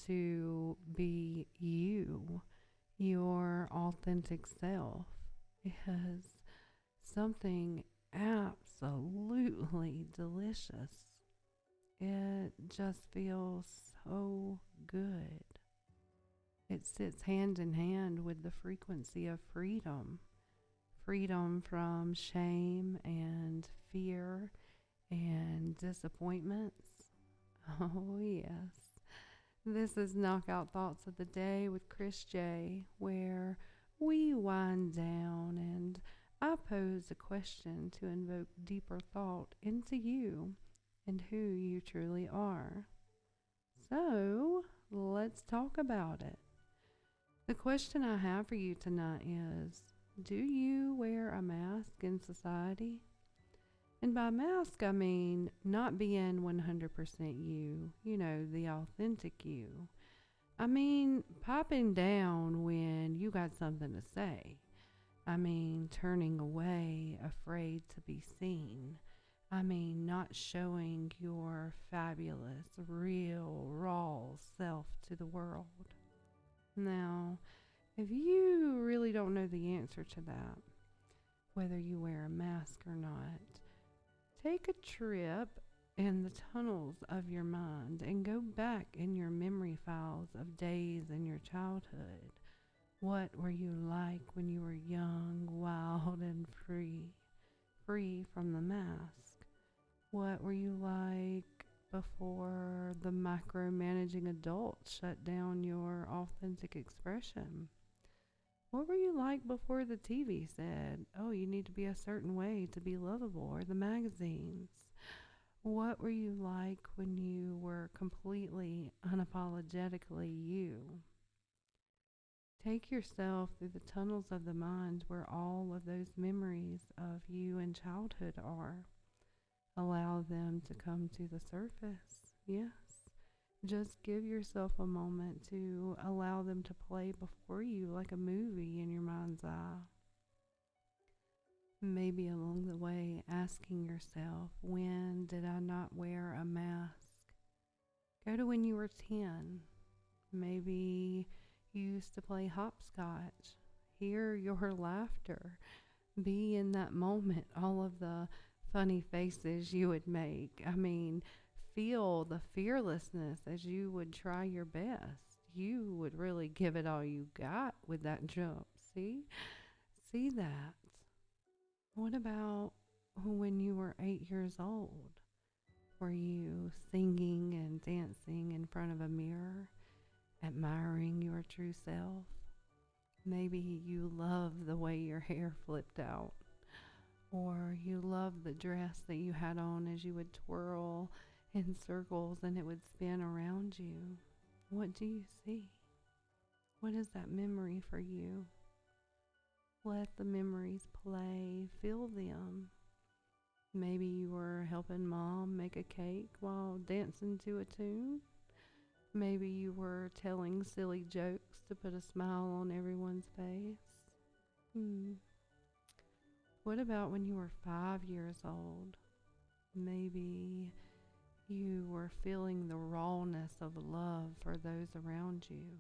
to be you, your authentic self, is something absolutely delicious. It just feels so good. It sits hand in hand with the frequency of freedom. Freedom from shame and fear and disappointments. Oh, yes. This is Knockout Thoughts of the Day with Chris J, where we wind down and I pose a question to invoke deeper thought into you and who you truly are. So, let's talk about it. The question I have for you tonight is, do you wear a mask in society? And by mask, I mean not being 100% you, the authentic you. I mean popping down when you got something to say. I mean turning away, afraid to be seen. I mean not showing your fabulous, real, raw self to the world. Now, if you really don't know the answer to that, whether you wear a mask or not, take a trip in the tunnels of your mind and go back in your memory files of days in your childhood. What were you like when you were young, wild, and free from the mask? What were you like before the micromanaging adult shut down your authentic expression? What were you like before the TV said, oh, you need to be a certain way to be lovable, or the magazines? What were you like when you were completely, unapologetically you? Take yourself through the tunnels of the mind where all of those memories of you in childhood are. Allow them to come to the surface. Yes. Just give yourself a moment to allow them to play before you like a movie in your mind's eye. Maybe along the way, asking yourself, when did I not wear a mask? Go to when you were 10. Maybe you used to play hopscotch. Hear your laughter. Be in that moment, all of the funny faces you would make. I mean, feel the fearlessness as you would try your best. You would really give it all you got with that jump. See that. What about when you were 8 years old? Were you singing and dancing in front of a mirror, admiring your true self? Maybe you love the way your hair flipped out, or you love the dress that you had on as you would twirl in circles and it would spin around you. What do you see? What is that memory for you? Let the memories play, feel them. Maybe you were helping mom make a cake while dancing to a tune. Maybe you were telling silly jokes to put a smile on everyone's face. What about when you were 5 years old? Maybe you were feeling the rawness of love for those around you,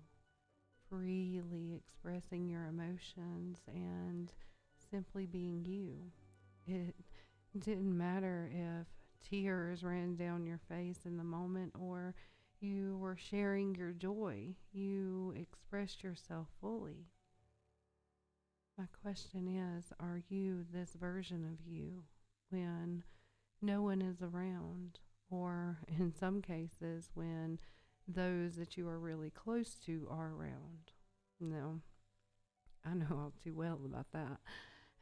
freely expressing your emotions and simply being you. It didn't matter if tears ran down your face in the moment or you were sharing your joy. You expressed yourself fully. My question is, are you this version of you when no one is around, or in some cases when those that you are really close to are around? No, I know all too well about that,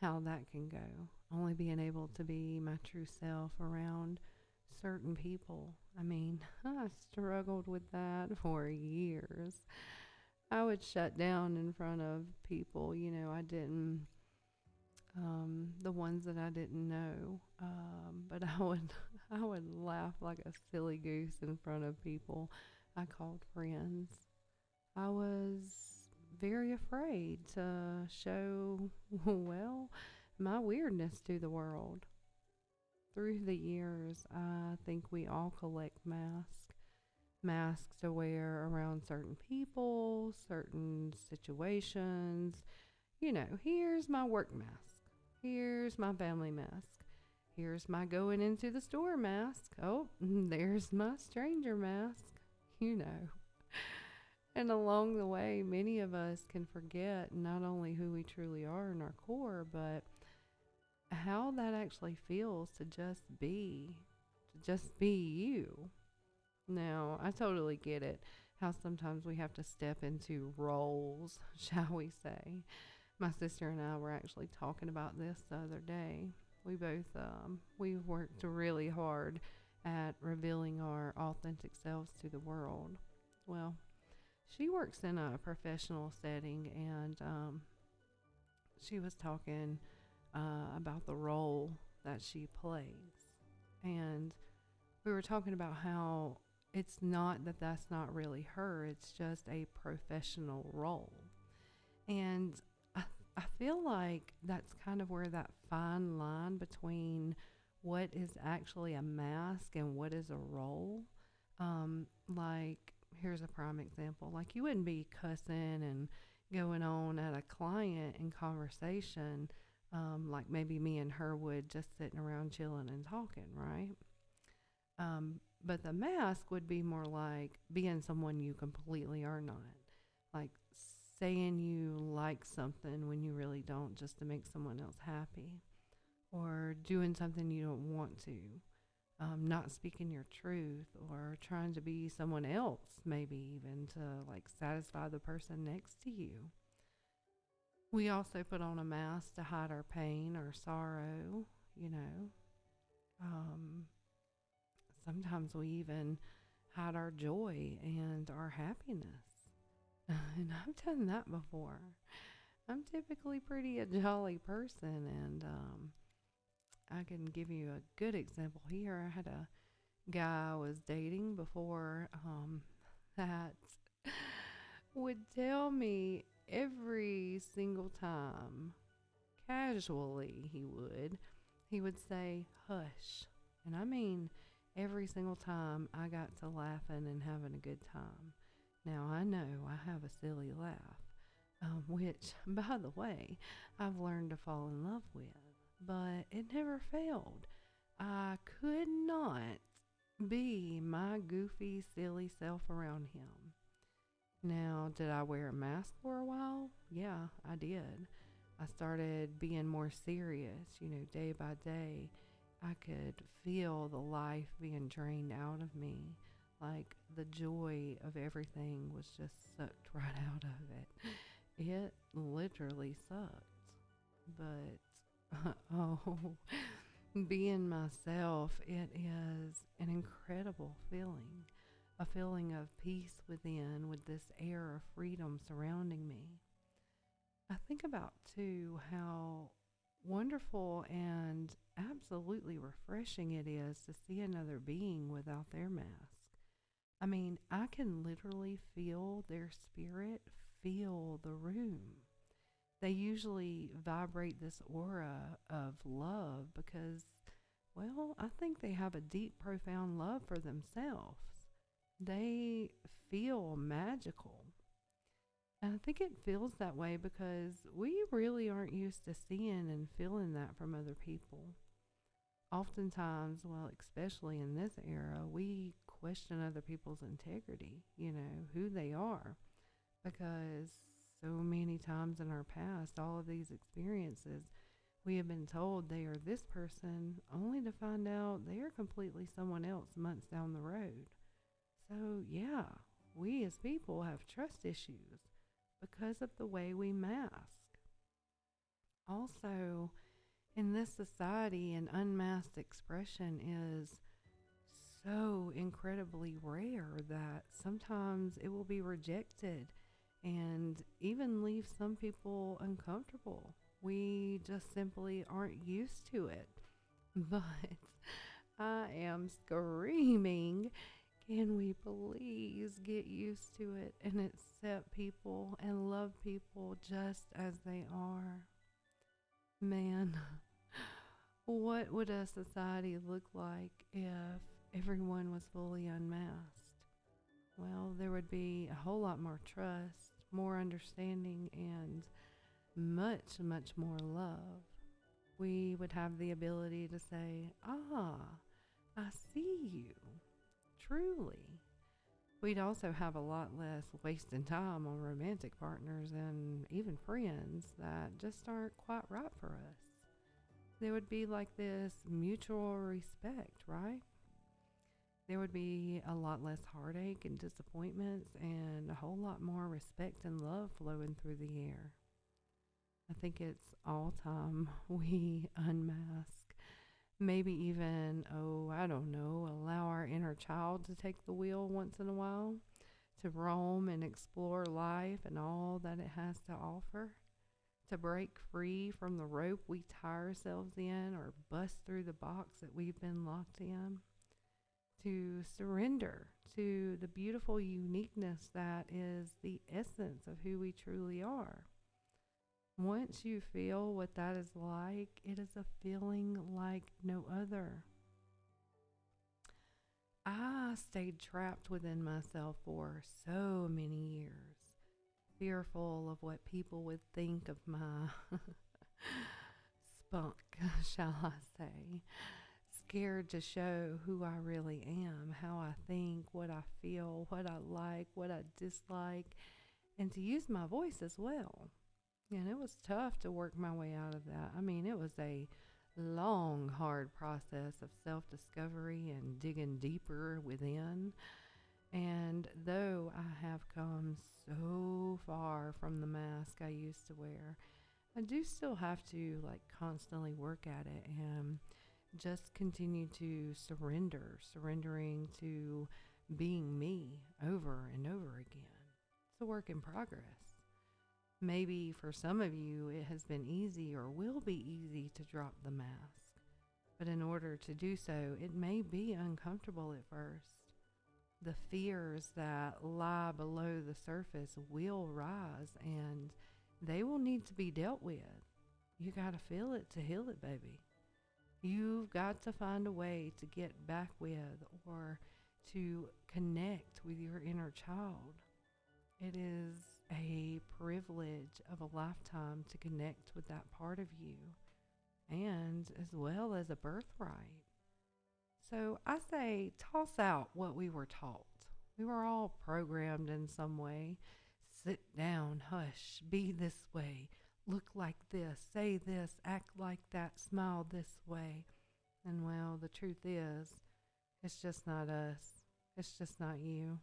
how that can go. Only being able to be my true self around certain people. I mean, I struggled with that for years. I would shut down in front of people, I didn't, the ones that I didn't know. But I would laugh like a silly goose in front of people I called friends. I was very afraid to show, well, my weirdness to the world. Through the years, I think we all collect masks. masks to wear around certain people, certain situations. Here's my work mask. Here's my family mask. Here's my going into the store mask. Oh, there's my stranger mask. You know. And along the way, many of us can forget not only who we truly are in our core, but how that actually feels to just be you. Now, I totally get it, how sometimes we have to step into roles, shall we say. My sister and I were actually talking about this the other day. We worked really hard at revealing our authentic selves to the world. Well, she works in a professional setting, and she was talking about the role that she plays. And we were talking about how it's not that that's not really her, it's just a professional role. And I feel like that's kind of where that fine line between what is actually a mask and what is a role. Like, here's a prime example. Like, you wouldn't be cussing and going on at a client in conversation, like maybe me and her would, just sitting around chilling and talking, right? But the mask would be more like being someone you completely are not. Like saying you like something when you really don't, just to make someone else happy. Or doing something you don't want to. Not speaking your truth, or trying to be someone else, maybe even to like satisfy the person next to you. We also put on a mask to hide our pain or sorrow, you know. Um, Sometimes we even hide our joy and our happiness. And I've done that before. I'm typically pretty a jolly person, and I can give you a good example here. I had a guy I was dating before that would tell me every single time, casually, he would say, hush. And I mean, every single time I got to laughing and having a good time. Now, I know I have a silly laugh, which, by the way, I've learned to fall in love with, but it never failed. I could not be my goofy, silly self around him. Now, did I wear a mask for a while? Yeah, I did. I started being more serious, day by day. I could feel the life being drained out of me. Like the joy of everything was just sucked right out of it. It literally sucked. But, oh, being myself, it is an incredible feeling. A feeling of peace within, with this air of freedom surrounding me. I think about, too, how wonderful and absolutely refreshing it is to see another being without their mask. I mean, I can literally feel their spirit fill the room. They usually vibrate this aura of love because, well, I think they have a deep, profound love for themselves. They feel magical. And I think it feels that way because we really aren't used to seeing and feeling that from other people. Oftentimes, well, especially in this era, we question other people's integrity, who they are. Because so many times in our past, all of these experiences, we have been told they are this person only to find out they are completely someone else months down the road. So, yeah, we as people have trust issues because of the way we mask. Also, in this society, an unmasked expression is so incredibly rare that sometimes it will be rejected and even leave some people uncomfortable. We just simply aren't used to it. But I am screaming, can we please get used to it and accept people and love people just as they are? Man, what would a society look like if everyone was fully unmasked? well, there would be a whole lot more trust, more understanding, and much, much more love. We would have the ability to say, I see you, truly. We'd also have a lot less wasting time on romantic partners and even friends that just aren't quite right for us. There would be like this mutual respect, right? There would be a lot less heartache and disappointments and a whole lot more respect and love flowing through the air. I think it's all time we unmask. Maybe even, oh, I don't know, allow our inner child to take the wheel once in a while, to roam and explore life and all that it has to offer, to break free from the rope we tie ourselves in or bust through the box that we've been locked in, to surrender to the beautiful uniqueness that is the essence of who we truly are. Once you feel what that is like, it is a feeling like no other. I stayed trapped within myself for so many years, fearful of what people would think of my spunk, shall I say. Scared to show who I really am, how I think, what I feel, what I like, what I dislike, and to use my voice as well. And it was tough to work my way out of that. I mean, it was a long, hard process of self-discovery and digging deeper within. And though I have come so far from the mask I used to wear, I do still have to constantly work at it and just continue to surrendering to being me over and over again. It's a work in progress. Maybe for some of you, it has been easy or will be easy to drop the mask. But in order to do so, it may be uncomfortable at first. The fears that lie below the surface will rise and they will need to be dealt with. You got to feel it to heal it, baby. You've got to find a way to get back with or to connect with your inner child. It is a privilege of a lifetime to connect with that part of you, and as well as a birthright. So I say toss out what we were taught. We were all programmed in some way. Sit down, hush, be this way, look like this, say this, act like that, smile this way. And well, the truth is, it's just not us. It's just not you.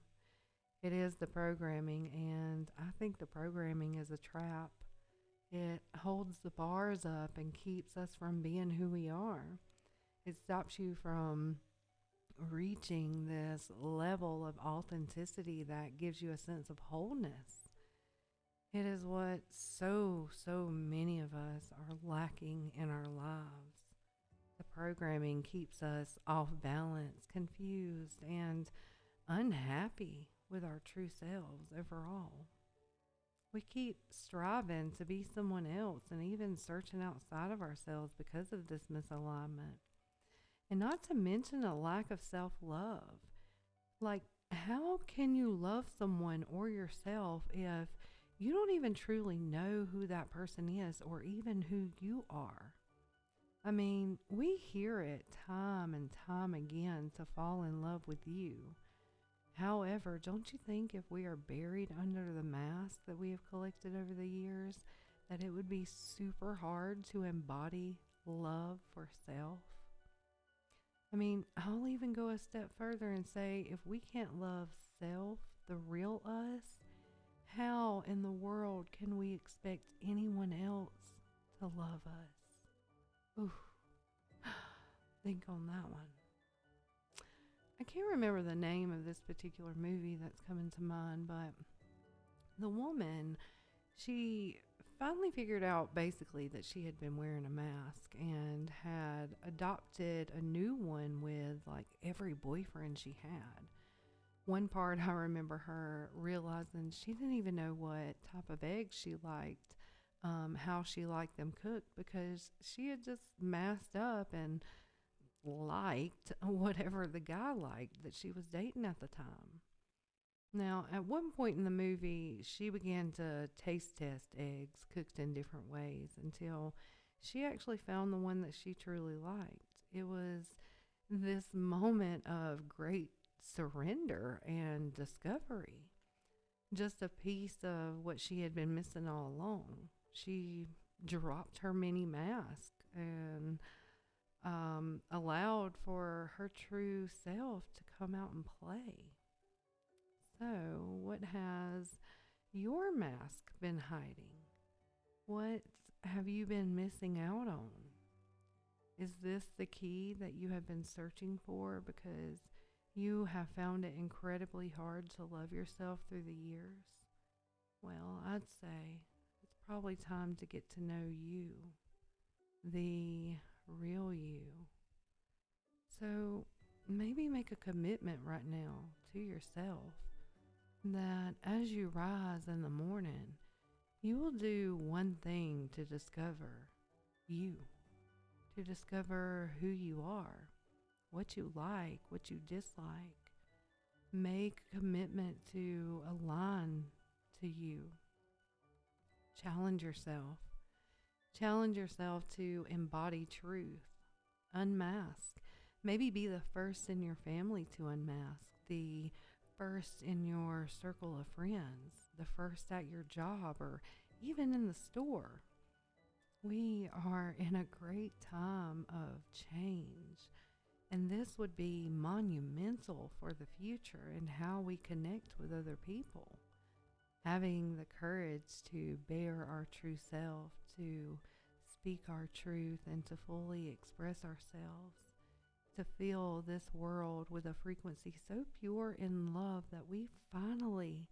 It is the programming, and I think the programming is a trap. It holds the bars up and keeps us from being who we are. It stops you from reaching this level of authenticity that gives you a sense of wholeness. It is what so many of us are lacking in our lives. The programming keeps us off balance, confused, and unhappy with our true selves overall. We keep striving to be someone else and even searching outside of ourselves because of this misalignment. And not to mention a lack of self-love. Like, how can you love someone or yourself if you don't even truly know who that person is or even who you are? I mean, we hear it time and time again to fall in love with you. However, don't you think if we are buried under the mask that we have collected over the years, that it would be super hard to embody love for self? I mean, I'll even go a step further and say if we can't love self, the real us, how in the world can we expect anyone else to love us? Ooh, think on that one. I can't remember the name of this particular movie that's coming to mind, but the woman, she finally figured out basically that she had been wearing a mask and had adopted a new one with every boyfriend she had. One part I remember her realizing she didn't even know what type of eggs she liked, how she liked them cooked, because she had just masked up and liked whatever the guy liked that she was dating at the time. Now, at one point in the movie, she began to taste test eggs cooked in different ways until she actually found the one that she truly liked. It was this moment of great surrender and discovery, just a piece of what she had been missing all along. She dropped her mini mask and allowed for her true self to come out and play. So, what has your mask been hiding? What have you been missing out on? Is this the key that you have been searching for because you have found it incredibly hard to love yourself through the years? Well, I'd say it's probably time to get to know you, the real you. So maybe make a commitment right now to yourself that as you rise in the morning, you will do one thing to discover you, to discover who you are, what you like, what you dislike. Make a commitment to align to you. Challenge yourself. Challenge yourself to embody truth. Unmask. Maybe be the first in your family to unmask, the first in your circle of friends, the first at your job, or even in the store. We are in a great time of change, and this would be monumental for the future and how we connect with other people. Having the courage to bear our true self, to speak our truth, and to fully express ourselves, to fill this world with a frequency so pure in love that we finally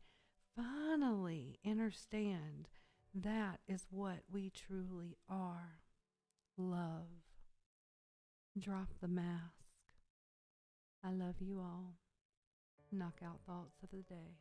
understand that is what we truly are. Love. Drop the mask. I love you all. Knockout thoughts of the day.